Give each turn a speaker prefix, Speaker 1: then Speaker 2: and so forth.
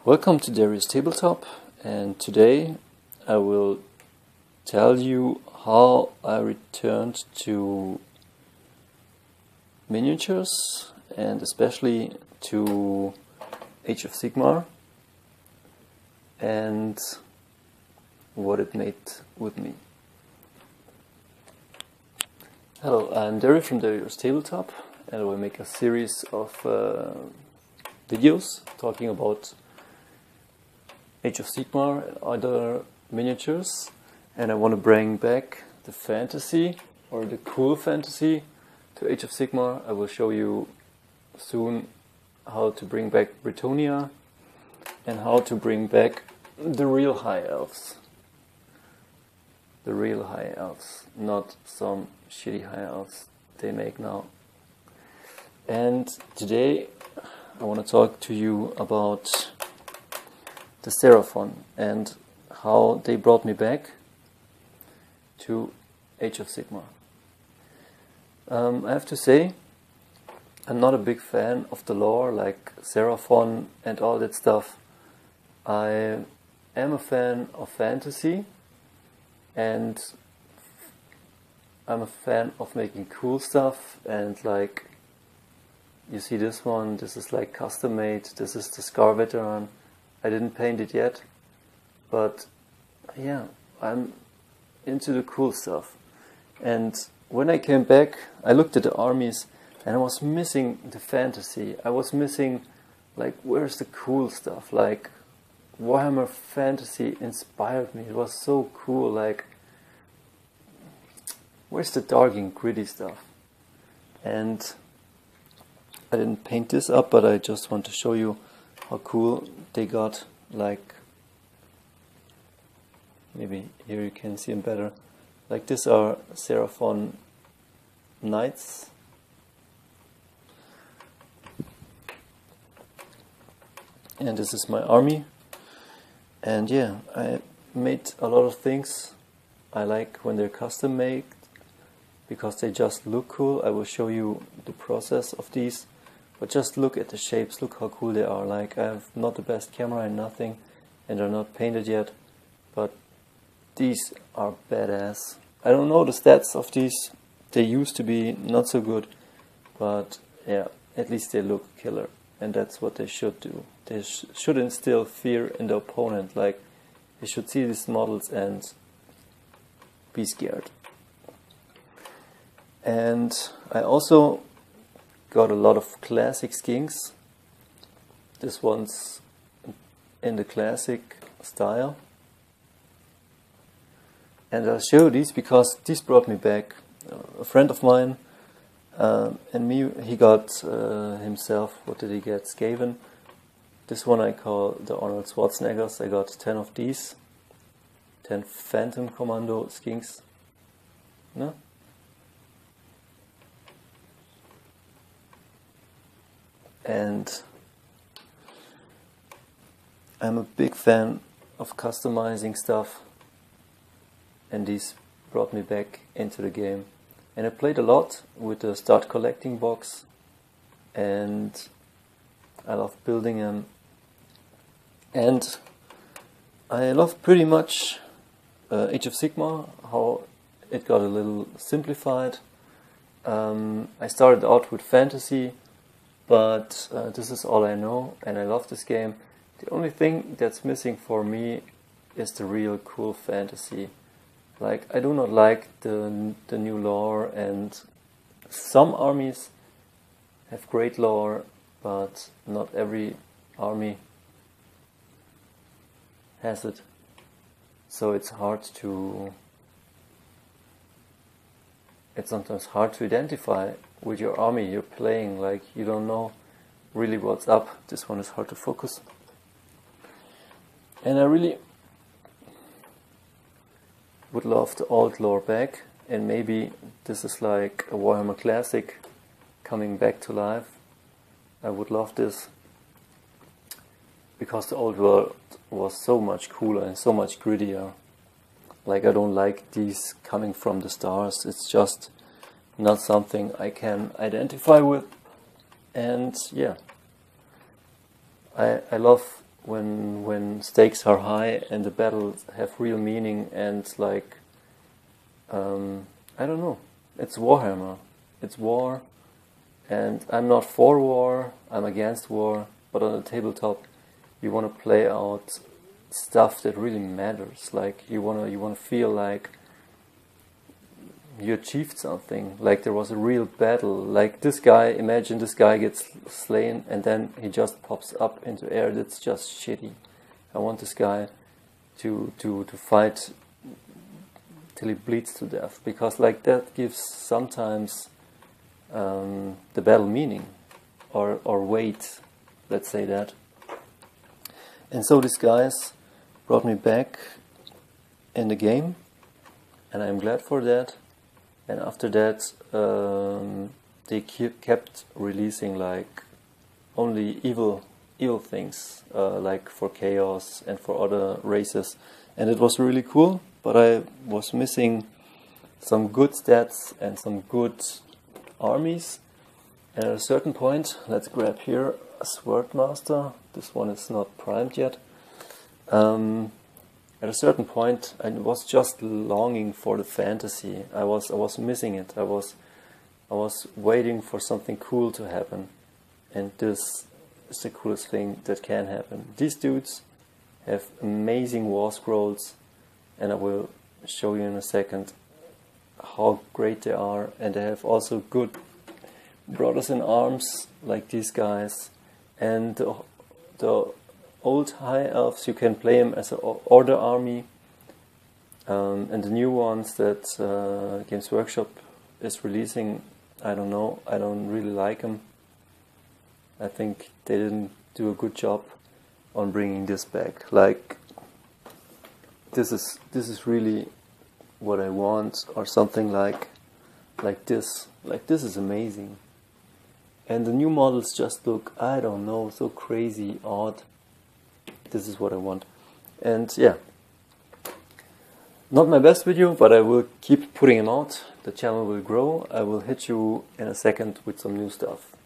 Speaker 1: Welcome to Darius Tabletop, and today I will tell you how I returned to miniatures and especially to Age of Sigmar and what it made with me. Hello, I'm Darius from Darius Tabletop, and I will make a series of videos talking about Age of Sigmar and other miniatures, and I want to bring back the fantasy, or the cool fantasy, to Age of Sigmar. I will show you soon how to bring back Britannia and how to bring back the real high elves. The real high elves, not some shitty high elves they make now. And today I want to talk to you about the Seraphon and how they brought me back to Age of Sigmar. I have to say, I'm not a big fan of the lore like Seraphon and all that stuff. I am a fan of fantasy, and I'm a fan of making cool stuff, and like you see this one, this is like custom made, this is the Scar Veteran. I didn't paint it yet, but yeah, I'm into the cool stuff. And when I came back, I looked at the armies and I was missing the fantasy. I was missing, like, where's the cool stuff? Like, Warhammer fantasy inspired me. It was so cool. Like, where's the dark and gritty stuff? And I didn't paint this up, but I just want to show you how cool they got. Like, maybe here you can see them better. Like, these are Seraphon knights. And this is my army. And yeah, I made a lot of things. I like when they're custom made because they just look cool. I will show you the process of these. But just look at the shapes, look how cool they are. Like, I have not the best camera and nothing, and they're not painted yet, but these are badass. I don't know the stats of these. They used to be not so good, but yeah, at least they look killer, and that's what they should do. They should instill fear in the opponent. Like, they should see these models and be scared. And I also got a lot of classic skinks. This one's in the classic style. And I'll show you these because these brought me back. A friend of mine and me, he got himself, what did he get? Skaven. This one I call the Arnold Schwarzeneggers. I got 10 of these. 10 Phantom Commando skinks. No? And I'm a big fan of customizing stuff, and these brought me back into the game. And I played a lot with the Start Collecting box, and I love building them. And I love pretty much Age of Sigmar, how it got a little simplified. I started out with fantasy, but this is all I know, and I love this game. The only thing that's missing for me is the real cool fantasy. Like, I do not like the new lore, and some armies have great lore, but not every army has it. So it's sometimes hard to identify with your army you're playing. Like, you don't know really what's up. This one is hard to focus. And I really would love the old lore back, and maybe this is like a Warhammer classic coming back to life. I would love this because the old world was so much cooler and so much grittier. Like, I don't like these coming from the stars. It's just not something I can identify with. And yeah, I love when stakes are high and the battles have real meaning, and like I don't know, it's Warhammer, it's war, and I'm not for war, I'm against war, but on a tabletop you want to play out stuff that really matters. Like you wanna feel like you achieved something, like there was a real battle. Like this guy, imagine this guy gets slain and then he just pops up into air. That's just shitty. I want this guy to fight till he bleeds to death, because like that gives sometimes the battle meaning or weight, let's say that. And so these guys brought me back in the game, and I'm glad for that. And after that, they kept releasing like only evil things, like for chaos and for other races, and it was really cool. But I was missing some good stats and some good armies. And at a certain point, let's grab here a Swordmaster. This one is not primed yet. At a certain point, I was just longing for the fantasy. I was missing it. I was waiting for something cool to happen, and this is the coolest thing that can happen. These dudes have amazing war scrolls, and I will show you in a second how great they are. And they have also good brothers in arms like these guys, and the old high elves, you can play them as an order army, and the new ones that Games Workshop is releasing, I don't know, I don't really like them. I think they didn't do a good job on bringing this back. Like this is really what I want, or something like this. Like this is amazing. And the new models just look, I don't know, so crazy, odd. This is what I want. And yeah, not my best video, but I will keep putting them out. The channel will grow. I will hit you in a second with some new stuff.